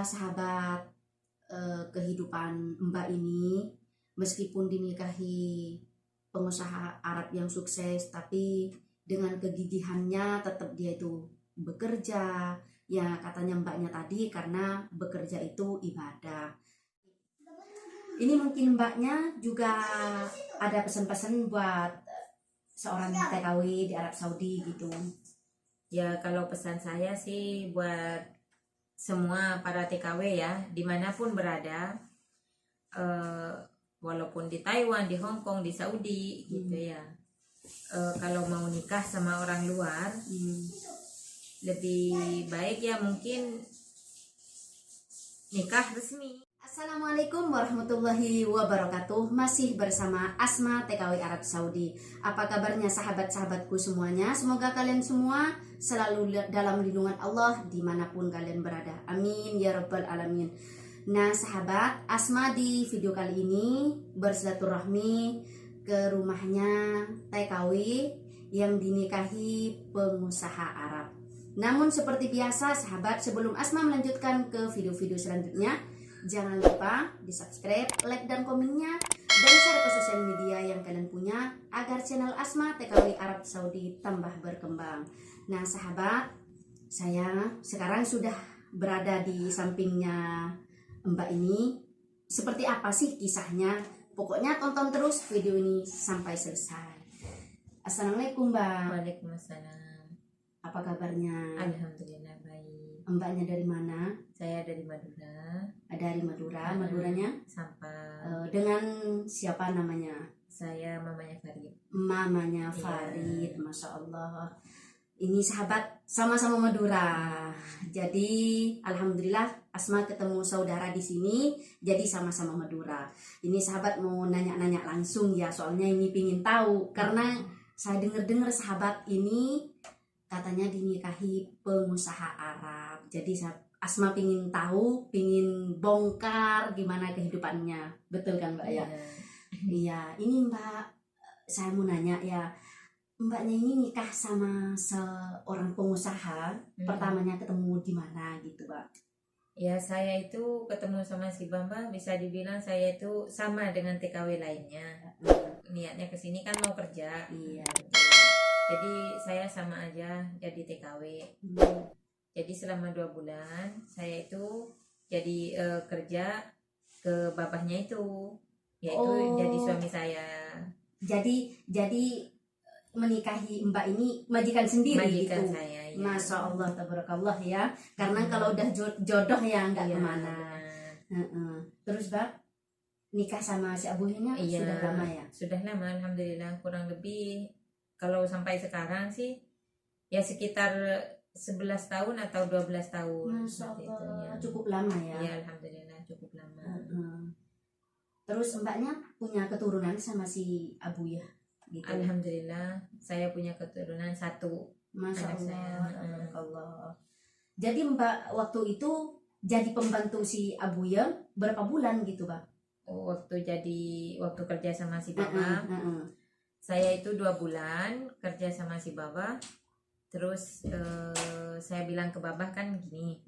Sahabat, kehidupan Mbak ini meskipun dinikahi pengusaha Arab yang sukses, tapi dengan kegigihannya tetap dia itu bekerja. Ya katanya Mbaknya tadi karena bekerja itu ibadah. Ini mungkin Mbaknya juga ada pesan-pesan buat seorang TKW di Arab Saudi gitu. Ya, kalau pesan saya sih buat semua para TKW ya, dimanapun berada, walaupun di Taiwan, di Hong Kong, di Saudi gitu ya. Kalau mau nikah sama orang luar, lebih baik ya mungkin nikah resmi. Assalamualaikum warahmatullahi wabarakatuh. Masih bersama Asma TKW Arab Saudi. Apa kabarnya sahabat-sahabatku semuanya? Semoga kalian semua selalu dalam lindungan Allah dimanapun kalian berada. Amin ya rabbal alamin. Nah sahabat, Asma di video kali ini bersilaturahmi ke rumahnya TKW yang dinikahi pengusaha Arab. Namun seperti biasa sahabat, sebelum Asma melanjutkan ke video-video selanjutnya, jangan lupa di subscribe, like dan komennya, dan share ke sosial media yang kalian punya agar channel Asma TKW Arab Saudi tambah berkembang. Nah sahabat, saya sekarang sudah berada di sampingnya Mbak ini. Seperti apa sih kisahnya? Pokoknya tonton terus video ini sampai selesai. Assalamualaikum Mbak. Waalaikumsalam. Apa kabarnya? Alhamdulillah baik. Mbaknya dari mana? Saya dari Madura. Dari Madura. Maduranya? Sampang. Dengan siapa namanya? Saya mamanya Farid. Mamanya Farid, Masya Allah. Ini sahabat sama-sama Madura. Jadi alhamdulillah Asma ketemu saudara di sini. Jadi sama-sama Madura. Ini sahabat mau nanya-nanya langsung ya, soalnya ini pingin tahu karena saya dengar-dengar sahabat ini katanya dinikahi pengusaha Arab. Jadi Asma pingin tahu, pingin bongkar gimana kehidupannya. Betul kan Mbak ya? Iya, ini Mbak, saya mau nanya ya, Mbaknya ini nikah sama seorang pengusaha, pertamanya ketemu di mana gitu Mbak? Ya, saya itu ketemu sama si Bamba, bisa dibilang saya itu sama dengan TKW lainnya. Niatnya kesini kan mau kerja. Iya. Jadi saya sama aja jadi TKW. Jadi selama 2 bulan saya itu jadi kerja ke babahnya itu, yaitu jadi suami saya. Jadi menikahi Mbak ini majikan sendiri Majikan gitu. Saya, ya. Masya Allah, tabarakallah ya. Karena kalau udah jodoh ya nggak kemana. Terus Mbak nikah sama si abunya sudah lama ya? Sudah lama, alhamdulillah. Kurang lebih kalau sampai sekarang sih ya sekitar 11 tahun atau 12 tahun. Masya Allah, itu, ya. Cukup lama ya? Ya alhamdulillah cukup lama. Terus Mbaknya punya keturunan sama si Abu ya? Gitu. Alhamdulillah saya punya keturunan 1. Masya Allah. Jadi Mbak waktu itu jadi pembantu si Abu ya berapa bulan gitu Mbak? Waktu kerja sama si Baba, saya itu 2 bulan kerja sama si Baba. Terus saya bilang ke Baba kan gini,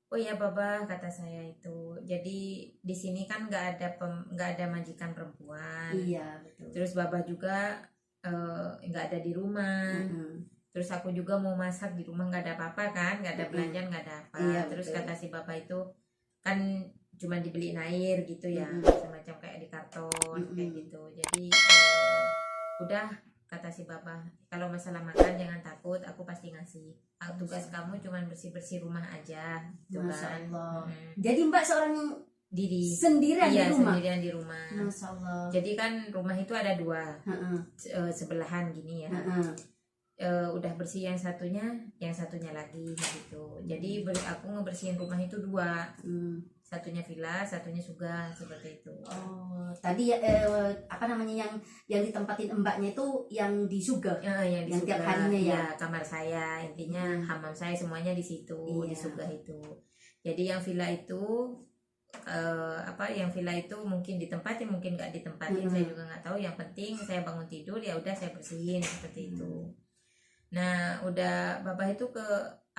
oh ya Baba, kata saya itu, jadi di sini kan nggak ada majikan perempuan. Iya betul. Terus Baba juga nggak ada di rumah. Terus aku juga mau masak di rumah nggak ada apa-apa kan, nggak ada belanjaan, nggak ada apa. Iya, terus betul. Kata si Baba itu kan cuma dibeliin air gitu ya, semacam kayak di karton kayak gitu. Jadi udah, kata si Baba, kalau masalah makan jangan takut, aku pasti ngasih. Tugas kamu cuma bersih-bersih rumah aja gitu. Masya Allah. Jadi Mbak seorang diri sendirian di rumah? Sendirian di rumah. Masya Allah. Jadi kan rumah itu ada 2 sebelahan gini ya. Udah bersih yang satunya lagi gitu. Jadi aku ngebersihin rumah itu 2. Satunya villa, satunya juga, seperti itu. Oh, tadi apa namanya yang ditempatin Mbaknya itu yang di Sugah? Yang tiap harinya ya? Kamar saya, intinya hammam saya semuanya di situ, di Sugah itu. Jadi yang villa itu mungkin ditempatin, mungkin nggak ditempatin, saya juga nggak tahu. Yang penting saya bangun tidur ya udah saya bersihin seperti itu. Nah udah Bapak itu ke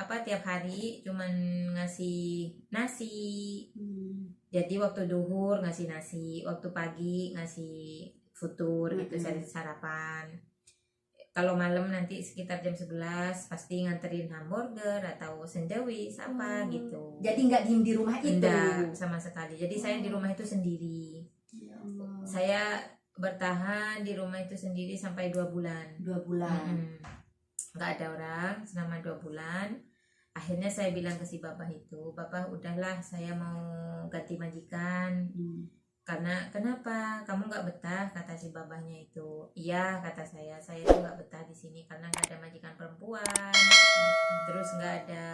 tiap hari cuman ngasih nasi. Jadi waktu duhur ngasih nasi, waktu pagi ngasih futur gitu, sarapan. Kalau malam nanti sekitar jam 11 pasti nganterin hamburger atau sandwich apa gitu. Jadi nggak diem di rumah itu? Enggak, sama sekali. Jadi saya di rumah itu sendiri. Ya Allah. Saya bertahan di rumah itu sendiri sampai 2 bulan. 2 bulan. Nggak ada orang selama 2 bulan. Akhirnya saya bilang ke si bapak itu, bapak udahlah saya mau ganti majikan. Karena kenapa kamu nggak betah, kata si babahnya itu. Iya, kata saya tuh nggak betah di sini karena nggak ada majikan perempuan, terus nggak ada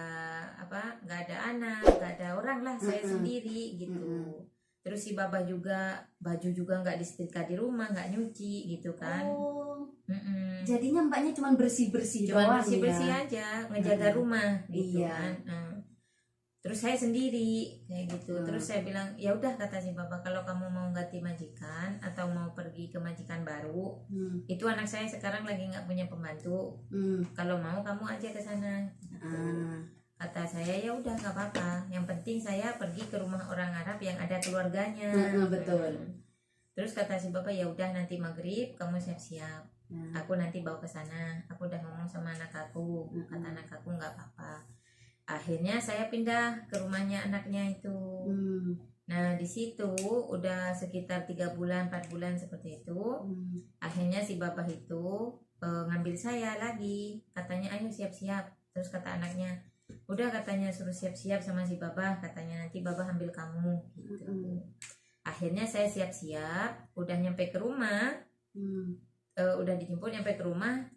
anak, nggak ada orang lah, saya sendiri gitu. Terus si babah juga baju juga nggak disetrika di rumah, nggak nyuci gitu kan. Jadinya mbaknya cuma bersih doang, bersih aja, ngejaga rumah gitu kan. Terus saya sendiri kayak gitu. Terus saya bilang ya udah, kata si bapak, kalau kamu mau ganti majikan atau mau pergi ke majikan baru, itu anak saya sekarang lagi nggak punya pembantu. Kalau mau kamu aja ke sana. Kata saya ya udah nggak apa-apa. Yang penting saya pergi ke rumah orang Arab yang ada keluarganya. Betul. Terus kata si bapak ya udah, nanti maghrib kamu siap-siap. Aku nanti bawa ke sana. Aku udah ngomong sama anak aku. Kata anak aku nggak apa-apa. Akhirnya saya pindah ke rumahnya anaknya itu. Nah di situ udah sekitar 3 bulan 4 bulan seperti itu. Akhirnya si bapak itu ngambil saya lagi, katanya ayo siap-siap. Terus kata anaknya, udah, katanya suruh siap-siap sama si bapak, katanya nanti bapak ambil kamu gitu. Akhirnya saya siap-siap, udah nyampe ke rumah, udah dijemput nyampe ke rumah.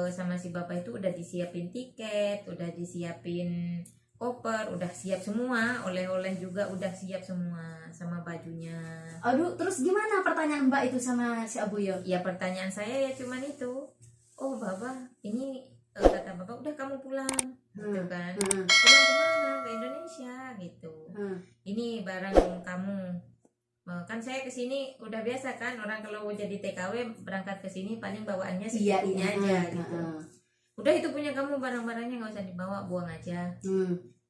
Sama si bapak itu udah disiapin tiket, udah disiapin koper, udah siap semua, oleh-oleh juga udah siap semua, sama bajunya. Aduh, terus gimana pertanyaan mbak itu sama si Abuyo? Ya pertanyaan saya ya cuman itu, oh bapak ini, kata bapak udah kamu pulang gitu kan. Pulang kemana? Ke Indonesia gitu. Ini barang kamu. Kan saya kesini udah biasa kan, orang kalau jadi TKW berangkat ke sini paling bawaannya secukupnya aja gitu. Udah itu punya kamu, barang-barangnya nggak usah dibawa, buang aja.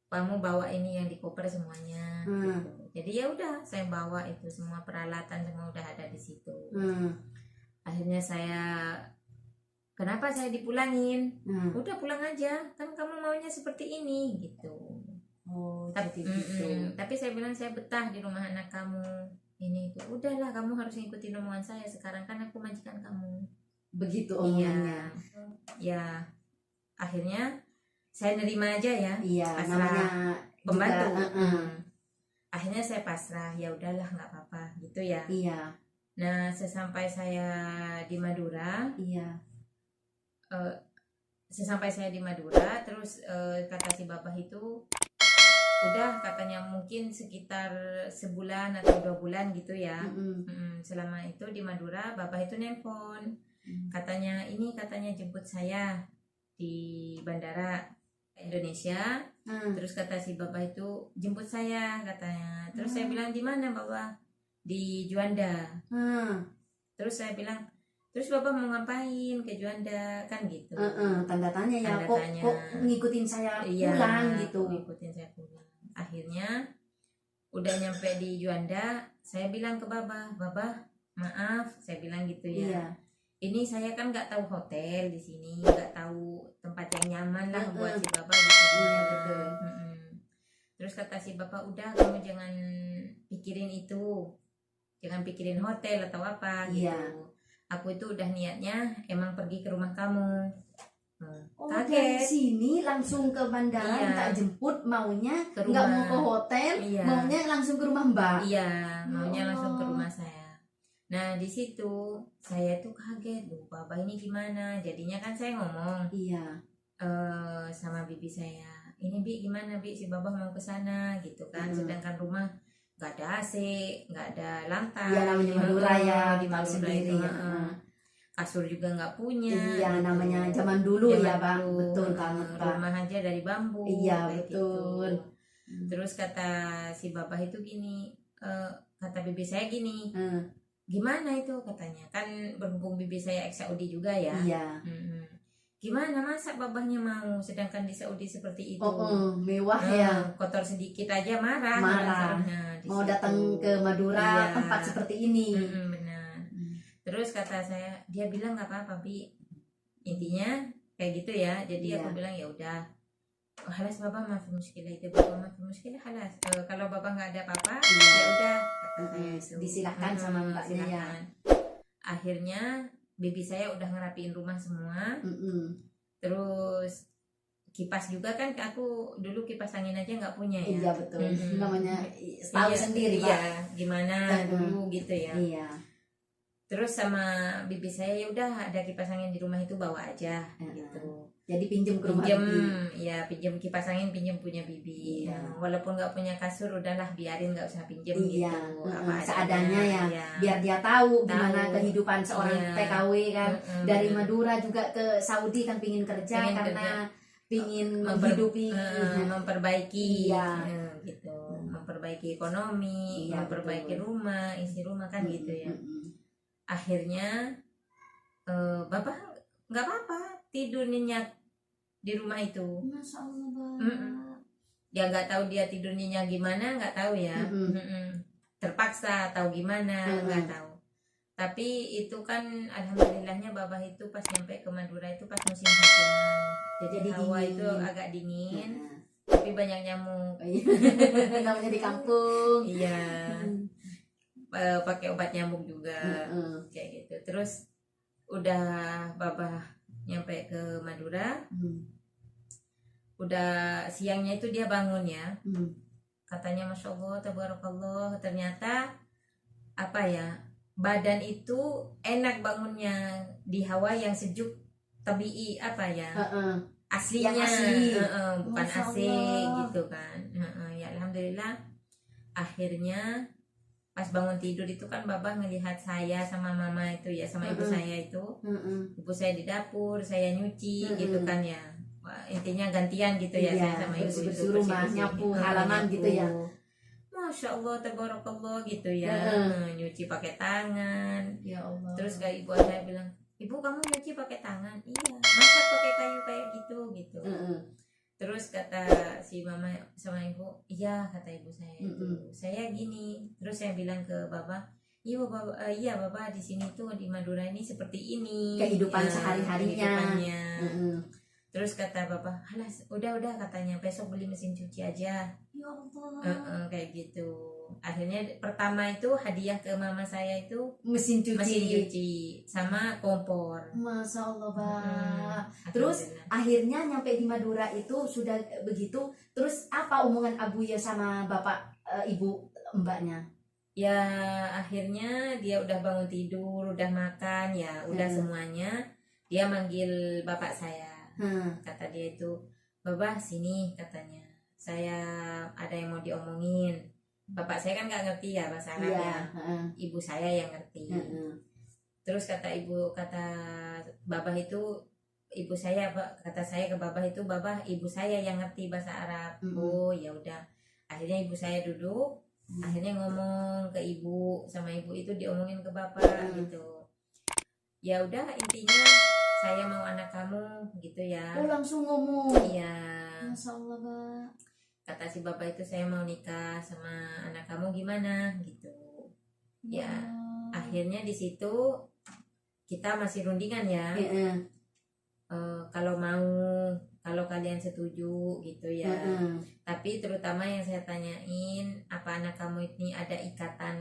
Kamu bawa ini yang di koper semuanya. Gitu. Jadi ya udah saya bawa itu semua peralatan, semua udah ada di situ. Akhirnya saya, kenapa saya dipulangin? Udah pulang aja, kan kamu maunya seperti ini gitu. Tapi saya bilang saya betah di rumah anak kamu. Ini itu udahlah, kamu harus ngikutin omongan saya, sekarang kan aku majikan kamu. Begitu omongannya. Ya akhirnya saya nerima aja ya. Iya, pasrah, namanya pembantu. Akhirnya saya pasrah, ya udahlah nggak apa-apa gitu ya. Iya. Nah sesampai saya di Madura. Sesampai saya di Madura, terus kata si bapak itu, udah, katanya mungkin sekitar sebulan atau 2 bulan gitu ya. Selama itu di Madura, bapak itu nelpon, katanya jemput saya di bandara Indonesia. Terus kata si bapak itu jemput saya, katanya. Terus saya bilang di mana bapak? Di Juanda. Terus saya bilang, terus bapak mau ngapain ke Juanda kan gitu. Tanda tanya ya, kok ngikutin saya pulang gitu. Ngikutin saya pulang. Akhirnya udah nyampe di Juanda, saya bilang ke Baba, maaf, saya bilang gitu ya. Ini saya kan nggak tahu hotel di sini, nggak tahu tempat yang nyaman lah buat si Baba gitu. Terus kata si Bapak, udah kamu jangan pikirin itu, jangan pikirin hotel atau apa gitu. Aku itu udah niatnya emang pergi ke rumah kamu. Dari sini langsung ke bandara, minta jemput, maunya nggak mau ke hotel, maunya langsung ke rumah mbak. Iya, maunya langsung ke rumah saya. Nah di situ saya tuh kaget, bapak ini gimana? Jadinya kan saya ngomong sama bibi saya, ini bi gimana bi, si babah mau ke sana gitu kan. Sedangkan rumah nggak ada AC, nggak ada lantai. Iya, namanya Madura ya, di Madura sendiri. Kasur juga nggak punya. Iya, namanya zaman dulu ya bang. Betul banget pak. Rumah aja dari bambu. Iya betul. Gitu. Terus kata si bapak itu gini, kata bibi saya gini, gimana itu, katanya kan berhubung bibi saya ex Saudi juga ya. gimana masa babahnya mau, sedangkan di Saudi seperti itu. Mewah ya. Kotor sedikit aja marah. Mau datang ke Madura tempat seperti ini. Benar. Terus kata saya, dia bilang nggak apa-apa Bi, intinya kayak gitu ya. Jadi aku bilang ya udah, halas Bapak maaf muskilah itu, Bapak maaf muskilah halas. Kalau Bapak nggak ada apa-apa, ya udah kata saya itu. Disilahkan sama mbaknya ya. Akhirnya bibi saya udah ngerapiin rumah semua. Terus kipas juga kan, aku dulu kipas angin aja nggak punya ya. Iya betul. Namanya tahu sendiri Pak. Iya, gimana dulu gitu ya. Iya. Terus sama bibi saya, ya udah ada kipas angin di rumah itu bawa aja gitu. Jadi pinjem ke rumah bibi. Ya pinjem kipas angin, pinjem punya bibi. Walaupun nggak punya kasur, udahlah biarin, nggak usah pinjem gitu. Apa seadanya ya. Biar dia tahu gimana kehidupan seorang TKW kan. Dari Madura juga ke Saudi kan pingin kerja karena pingin menghidupi, memperbaiki gitu, memperbaiki ekonomi, memperbaiki rumah, isi rumah kan gitu ya. Akhirnya Bapak nggak apa-apa tidur nyenyak di rumah itu. Masya Allah. Ya nggak tahu dia tidur nyenyak gimana, nggak tahu ya. Terpaksa tahu gimana, nggak tahu. Tapi itu kan alhamdulillahnya Bapak itu pas nyampe ke Madura itu pas musim hujan. Jadi hawa itu agak dingin, tapi banyak nyamuk. Namanya di kampung. Iya. Pakai obat nyamuk juga kayak gitu. Terus udah Bapak nyampe ke Madura, udah siangnya itu dia bangun ya. Katanya Masya Allah, Tabarakallah, ternyata apa ya, badan itu enak bangunnya di hawa yang sejuk tabii, apa ya, aslinya, bukan AC gitu kan. Ya alhamdulillah. Akhirnya pas bangun tidur itu kan Babah ngelihat saya sama mama itu ya, sama ibu saya itu. Ibu saya di dapur, saya nyuci gitu kan ya. Intinya gantian gitu ya, saya sama ibu itu rumah, nyapu halaman gitu ya. Masya Allah, tabarakallah gitu ya. Nyuci pakai tangan. Ya Allah. Terus kayak ibu saya bilang, ibu kamu nyuci pakai tangan? Iya. Masa pakai kayu kayak gitu. Terus kata si mama sama ibu, iya kata ibu saya itu, saya gini. Terus saya bilang ke Bapak, iya Bapak di sini tuh di Madura ini seperti ini kehidupan sehari-harinya. Terus kata Bapak, halas udah katanya besok beli mesin cuci aja. Ya Allah. Kayak gitu. Akhirnya pertama itu hadiah ke mama saya itu mesin cuci sama kompor. Masya Allah Pak. Terus akhirnya nyampe di Madura itu sudah begitu. Terus apa omongan Abu ya sama bapak ibu mbaknya? Ya akhirnya dia udah bangun tidur, udah makan ya, udah semuanya. Dia manggil bapak saya. Kata dia itu, Babah sini katanya, saya ada yang mau diomongin. Bapak saya kan nggak ngerti ya bahasa Arab ya. Ibu saya yang ngerti. Terus kata Babah itu, ibu saya, kata saya ke Babah itu, Babah ibu saya yang ngerti bahasa Arab. Oh ya udah. Akhirnya ibu saya duduk, akhirnya ngomong ke ibu, sama ibu itu diomongin ke bapak gitu. Ya udah intinya saya mau anak kamu gitu ya. Oh langsung ngomong. Iya. Masya Allah Pak. Kata si bapak itu, saya mau nikah sama anak kamu gimana gitu. Ya akhirnya di situ kita masih rundingan ya. Kalau kalian setuju gitu ya. Tapi terutama yang saya tanyain, apa anak kamu ini ada ikatan,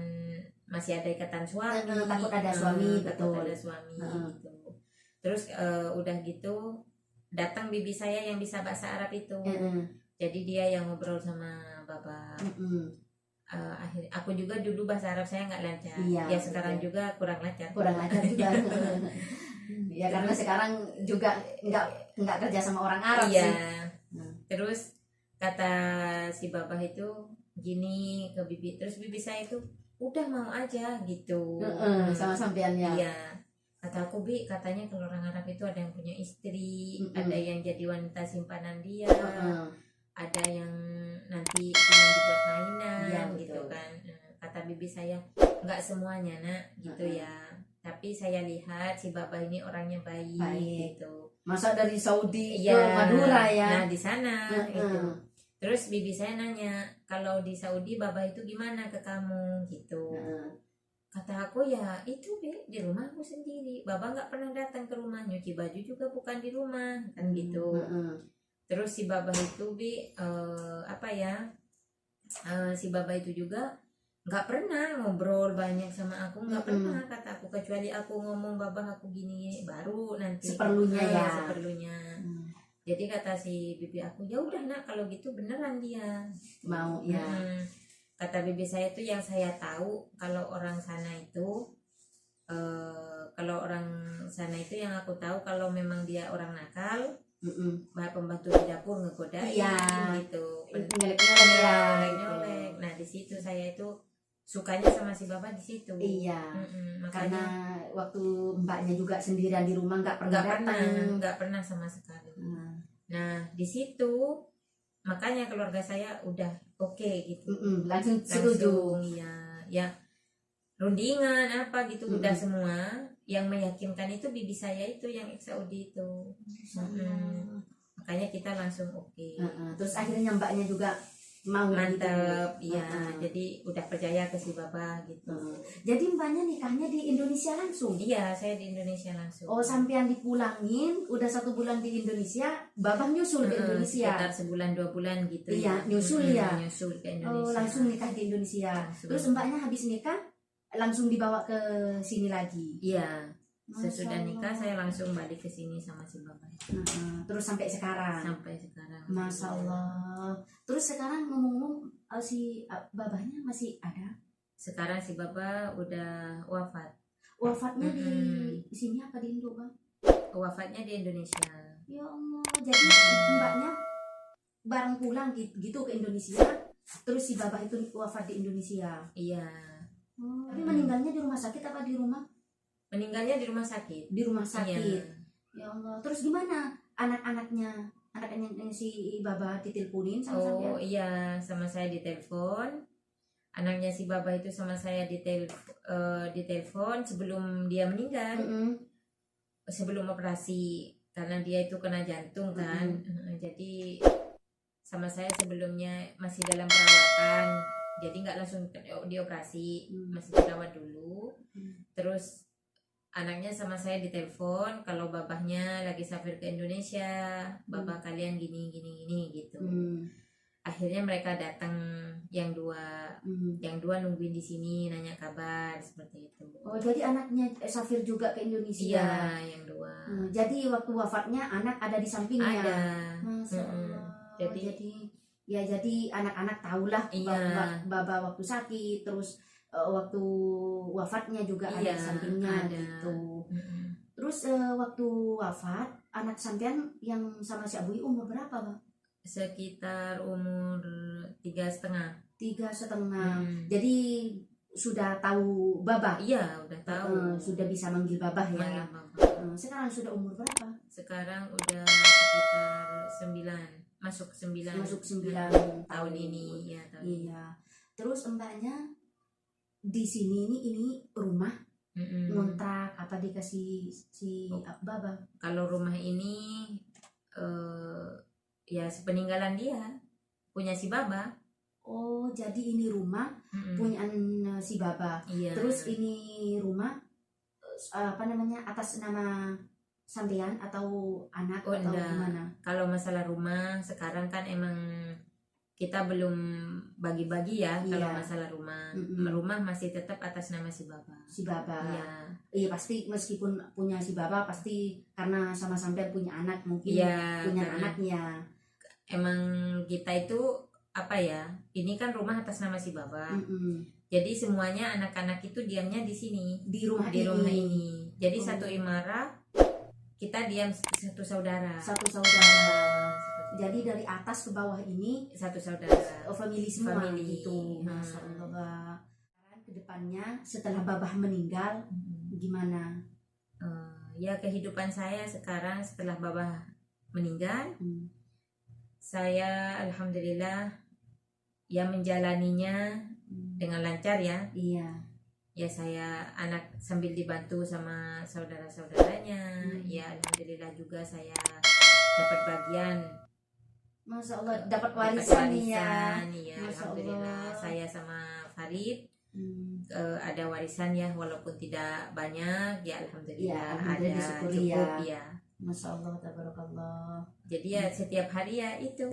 masih ada ikatan suami? Takut ada suami, betul. Takut ada suami gitu. Terus udah gitu datang bibi saya yang bisa bahasa Arab itu. Jadi dia yang ngobrol sama bapak. Akhirnya aku juga dulu bahasa Arab saya nggak lancar. Ya sekarang juga kurang lancar juga. Ya karena sekarang juga nggak kerja sama orang Arab sih. Terus kata si bapak itu gini ke bibi, terus bibi saya itu udah mau aja gitu. Sama sampean ya. Iya. Kata aku, Bi, katanya kalau orang Arab itu ada yang punya istri, ada yang jadi wanita simpanan dia, ada yang nanti cuma dibuat mainan gitu kan. Kata bibi saya, nggak semuanya nak gitu ya. tapi saya lihat si Baba ini orangnya baik, Baik. gitu. Masa dari Saudi ke Iya. Madura ya? Nah di sana itu. Terus bibi saya nanya, kalau di Saudi Baba itu gimana ke kamu gitu. Kata aku ya itu di rumahku sendiri. Baba nggak pernah datang ke rumah, nyuci baju juga bukan di rumah kan gitu. Terus si Baba itu si Baba itu juga nggak pernah ngobrol banyak sama aku, nggak pernah, kata aku, kecuali aku ngomong Baba aku gini baru nanti Seperlunya ya. seperlunya. Jadi kata si bibi aku, ya udah nak kalau gitu beneran dia mau ya. Kata bibi saya itu yang saya tahu kalau orang sana itu yang aku tahu kalau memang dia orang nakal, pembantu di dapur ngegodain gitu, nyolek. Nah di situ saya itu sukanya sama si Baba di situ. Iya. Makanya Karena waktu mbaknya juga sendirian di rumah nggak pernah sama sekali. Nah di situ makanya keluarga saya udah oke gitu. Langsung setuju. Ya rundingan apa gitu udah semua. Yang meyakinkan itu bibi saya itu yang ex Saudi itu. Makanya kita langsung oke. Terus akhirnya mbaknya juga mau mantep gitu. Jadi udah percaya ke si Baba gitu. Jadi mbaknya nikahnya di Indonesia langsung? Iya, saya di Indonesia langsung. Oh, sampean dipulangin udah 1 bulan di Indonesia, Babah nyusul ke Indonesia sekitar sebulan 2 bulan gitu. Iya, nyusul nyusul ke Indonesia. Oh, langsung nikah di Indonesia langsung. Terus mbaknya habis nikah langsung dibawa ke sini lagi? Iya, sesudah nikah saya langsung balik ke sini sama si Baba. Terus sampai sekarang? Masya Allah. Terus sekarang ngomong-ngomong si Babahnya masih ada? Sekarang si Baba udah wafat. Wafatnya di sini apa di Indo, Bang? Wafatnya di Indonesia. Ya Allah. Jadi mbaknya bareng pulang gitu ke Indonesia, terus si Babah itu wafat di Indonesia? Iya. Tapi meninggalnya di rumah sakit apa di rumah? Meninggalnya di rumah sakit. Di rumah sakit. Iya. Ya Allah. Terus gimana anaknya si Baba diteleponin sama sampean? Oh iya, sama saya ditelepon. Anaknya si Baba itu sama saya ditelepon sebelum dia meninggal. Sebelum operasi, karena dia itu kena jantung kan. Jadi sama saya sebelumnya masih dalam perawatan. Jadi nggak langsung dioperasi, masih dirawat dulu. Terus anaknya sama saya ditelepon kalau babahnya lagi safir ke Indonesia, babah kalian gini gitu. Akhirnya mereka datang yang dua nungguin di sini nanya kabar seperti itu. Oh, jadi anaknya safir juga ke Indonesia? Iya, yang dua. Jadi waktu wafatnya anak ada di sampingnya? Ada. Masya Allah. Jadi anak-anak tahulah Baba waktu sakit, terus waktu wafatnya juga ada di sampingnya gitu. Terus waktu wafat anak sampean yang sama si Abui umur berapa, Bang? Sekitar umur 3,5. 3,5. Jadi sudah tahu Baba? Iya, udah tahu. Sudah bisa manggil Babah ya. Sekarang sudah umur berapa? Sekarang udah sekitar 9. Masuk 9 tahun ini ya. Iya. Terus mbaknya di sini ini rumah ngontrak apa dikasih si Baba? Kalau rumah ini ya sepeninggalan dia, punya si Baba. Oh, jadi ini rumah punya si Baba. Iya. Terus ini rumah atas nama sampean atau anak atau gimana? Kalau masalah rumah sekarang kan emang kita belum bagi-bagi ya. Kalau masalah rumah, rumah masih tetap atas nama si Baba. Si Baba. Iya, pasti meskipun punya si Baba pasti karena sama sampean punya anak mungkin punya anaknya. Emang kita itu apa ya? Ini kan rumah atas nama si Baba. Jadi semuanya anak-anak itu diamnya di sini, di rumah ini. Jadi satu imarah kita diam satu saudara. Jadi dari atas ke bawah ini satu saudara. Family semua gitu. Masya Allah. Kedepannya setelah Babah meninggal gimana? Ya kehidupan saya sekarang setelah Babah meninggal, saya alhamdulillah ya menjalaninya dengan lancar ya. Iya. ya saya anak sambil dibantu sama saudara-saudaranya. Ya alhamdulillah juga saya dapat bagian. Masya Allah, dapat warisan nih ya. Ya Masya alhamdulillah Allah. saya sama Farid ada warisan ya, walaupun tidak banyak ya alhamdulillah, Ya, alhamdulillah, ada disyukuri cukup ya. ya. Masya Allah, tabarakallah. Jadi ya setiap hari ya itu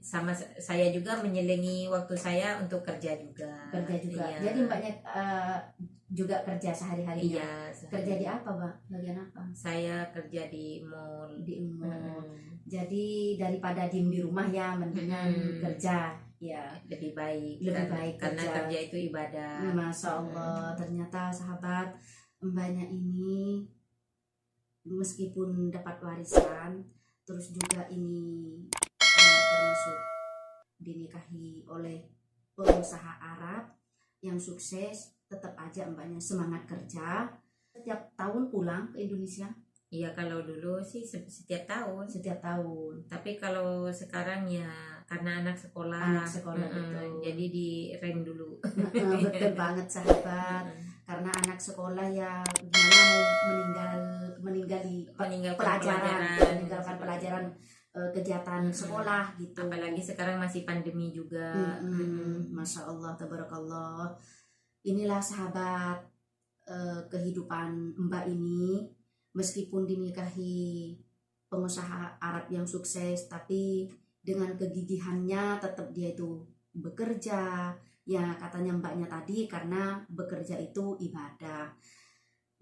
sama saya juga menyelengi waktu saya untuk kerja juga. Kerja juga. Iya. Jadi mbaknya juga kerja sehari-harinya. Iya, Kerja di apa, Mbak? Bagian apa? saya kerja di mall. Di mall. Jadi daripada diem di rumah ya, mendingan kerja. Ya, Lebih baik. Lebih baik karena kerja. kerja itu ibadah. Masya Allah. Ternyata sahabat, mbaknya ini meskipun dapat warisan, terus juga ini termasuk dinikahi oleh pengusaha Arab yang sukses, tetap aja mbaknya semangat kerja. Setiap tahun pulang ke Indonesia. Iya, kalau dulu sih setiap tahun. Setiap tahun. Tapi kalau sekarang ya karena anak sekolah. Anak sekolah, betul. Jadi di rem dulu. Betul banget sahabat. Karena anak sekolah ya gimana mau meninggalkan pelajaran kegiatan sekolah gitu. Apalagi sekarang masih pandemi juga. Masya Allah, tabarakallah. Inilah sahabat kehidupan mbak ini. Meskipun dinikahi pengusaha Arab yang sukses, tapi dengan kegigihannya tetap dia itu bekerja. Ya katanya mbaknya tadi, karena bekerja itu ibadah.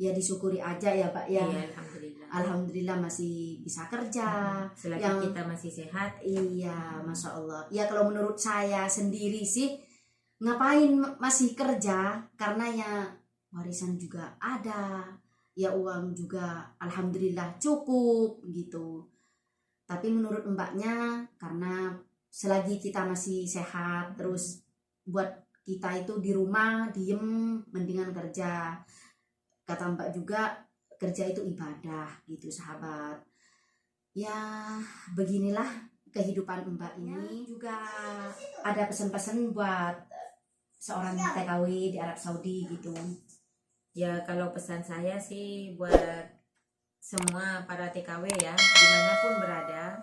Ya disyukuri aja ya Pak ya. Iya, alhamdulillah. Alhamdulillah masih bisa kerja. Selagi kita masih sehat. Iya, Masya Allah. Ya kalau menurut saya sendiri sih, ngapain masih kerja? Karena ya warisan juga ada, ya uang juga alhamdulillah cukup gitu. Tapi menurut mbaknya, karena selagi kita masih sehat, terus buat kita itu di rumah diem mendingan kerja. Kata mbak juga kerja itu ibadah gitu sahabat. Ya beginilah kehidupan mbak ini. Juga ada pesan-pesan buat seorang TKW di Arab Saudi gitu. Ya kalau pesan saya sih buat semua para TKW ya, dimanapun berada,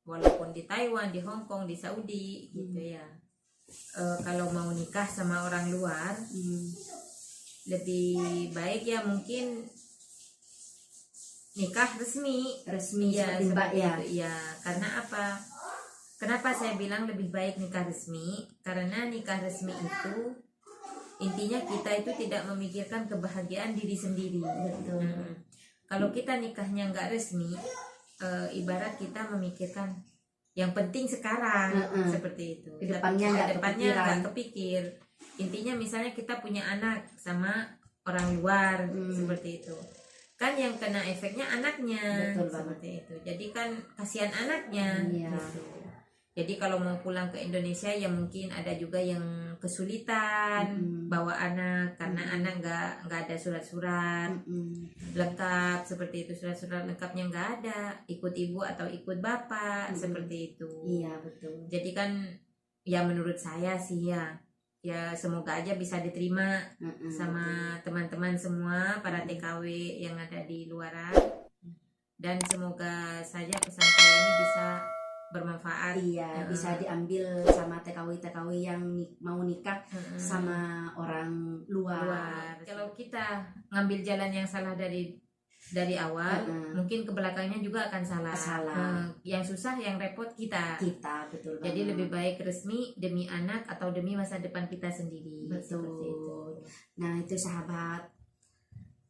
walaupun di Taiwan, di Hong Kong, di Saudi gitu ya, kalau mau nikah sama orang luar, lebih baik ya mungkin nikah resmi ya mbak ya. Ya karena apa? Kenapa saya bilang lebih baik nikah resmi? Karena nikah resmi itu intinya kita itu tidak memikirkan kebahagiaan diri sendiri. Betul. Kalau kita nikahnya nggak resmi, ibarat kita memikirkan yang penting sekarang, seperti itu. Kedepannya nggak kepikir. Intinya misalnya kita punya anak sama orang luar, seperti itu. Kan yang kena efeknya anaknya. Betul seperti itu. Jadi kan kasihan anaknya. Iya. Gitu. Jadi kalau mau pulang ke Indonesia ya mungkin ada juga yang kesulitan bawa anak karena anak nggak ada surat-surat lengkap seperti itu, surat-surat lengkapnya nggak ada, ikut ibu atau ikut bapak seperti itu. Iya betul. Jadi kan ya menurut saya sih ya semoga aja bisa diterima sama teman-teman semua para TKW yang ada di luaran, dan semoga saja pesan saya ini bisa bermanfaat. Iya, bisa diambil sama TKW yang mau nikah sama orang luar. Kalau kita ngambil jalan yang salah dari awal, mungkin ke belakangnya juga akan salah. Yang susah, yang repot kita. Betul banget. Jadi lebih baik resmi demi anak atau demi masa depan kita sendiri. Betul. Seperti itu. Nah itu sahabat.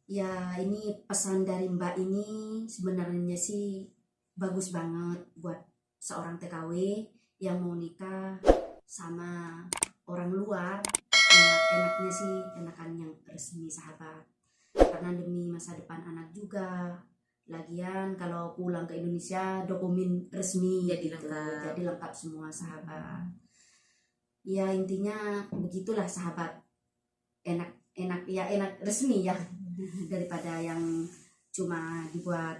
Ya ini pesan dari Mbak ini sebenarnya sih bagus banget buat seorang TKW yang mau nikah sama orang luar. Ya enaknya sih enakan yang resmi sahabat, karena demi masa depan anak juga. Lagian kalau pulang ke Indonesia dokumen resmi jadi gitu. lengkap. Jadi lengkap semua sahabat. Ya intinya begitulah sahabat, enak resmi ya daripada yang cuma dibuat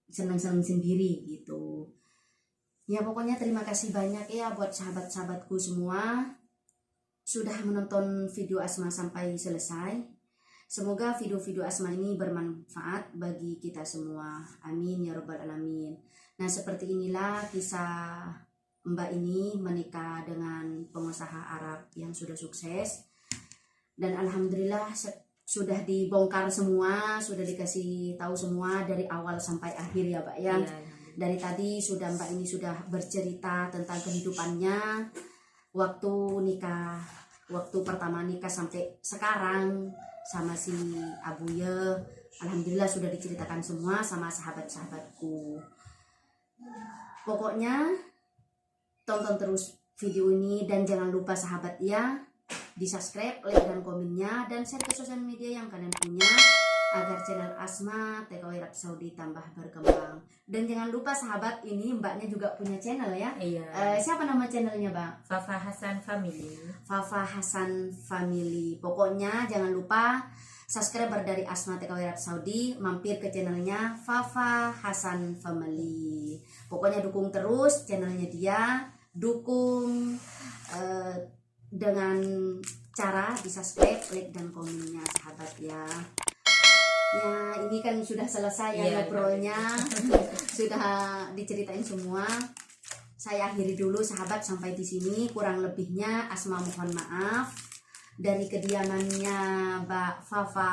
seneng-seneng sendiri gitu. Ya pokoknya terima kasih banyak ya buat sahabat-sahabatku semua sudah menonton video Asma sampai selesai. Semoga video-video Asma ini bermanfaat bagi kita semua. Amin ya robbal alamin. Nah, seperti inilah kisah Mbak ini menikah dengan pengusaha Arab yang sudah sukses. Dan alhamdulillah sudah dibongkar semua, sudah dikasih tahu semua dari awal sampai akhir ya Mbak ya. Dari tadi sudah Mbak ini sudah bercerita tentang kehidupannya waktu nikah, waktu pertama nikah sampai sekarang sama si Abuye. Alhamdulillah sudah diceritakan semua sama sahabat-sahabatku. Pokoknya tonton terus video ini dan jangan lupa sahabat ya, di subscribe, like dan komennya, dan share ke sosial media yang kalian punya agar channel Asma TKW Arab Saudi tambah berkembang. Dan jangan lupa sahabat, ini mbaknya juga punya channel ya. Iya. Siapa nama channelnya Bang? Fafa Hasan Family. Fafa Hasan Family. Pokoknya jangan lupa subscriber dari Asma TKW Arab Saudi mampir ke channelnya Fafa Hasan Family. Pokoknya dukung terus channelnya dia, dukung dengan cara di subscribe, like dan komennya sahabat ya. Ya, ini kan sudah selesai ya ngobrolnya. Sudah diceritain semua. Saya akhiri dulu sahabat sampai di sini. Kurang lebihnya Asma mohon maaf. Dari kediamannya Mbak Fafa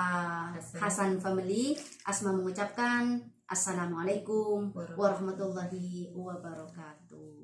Hasan Family, Asma mengucapkan Assalamualaikum warahmatullahi wabarakatuh.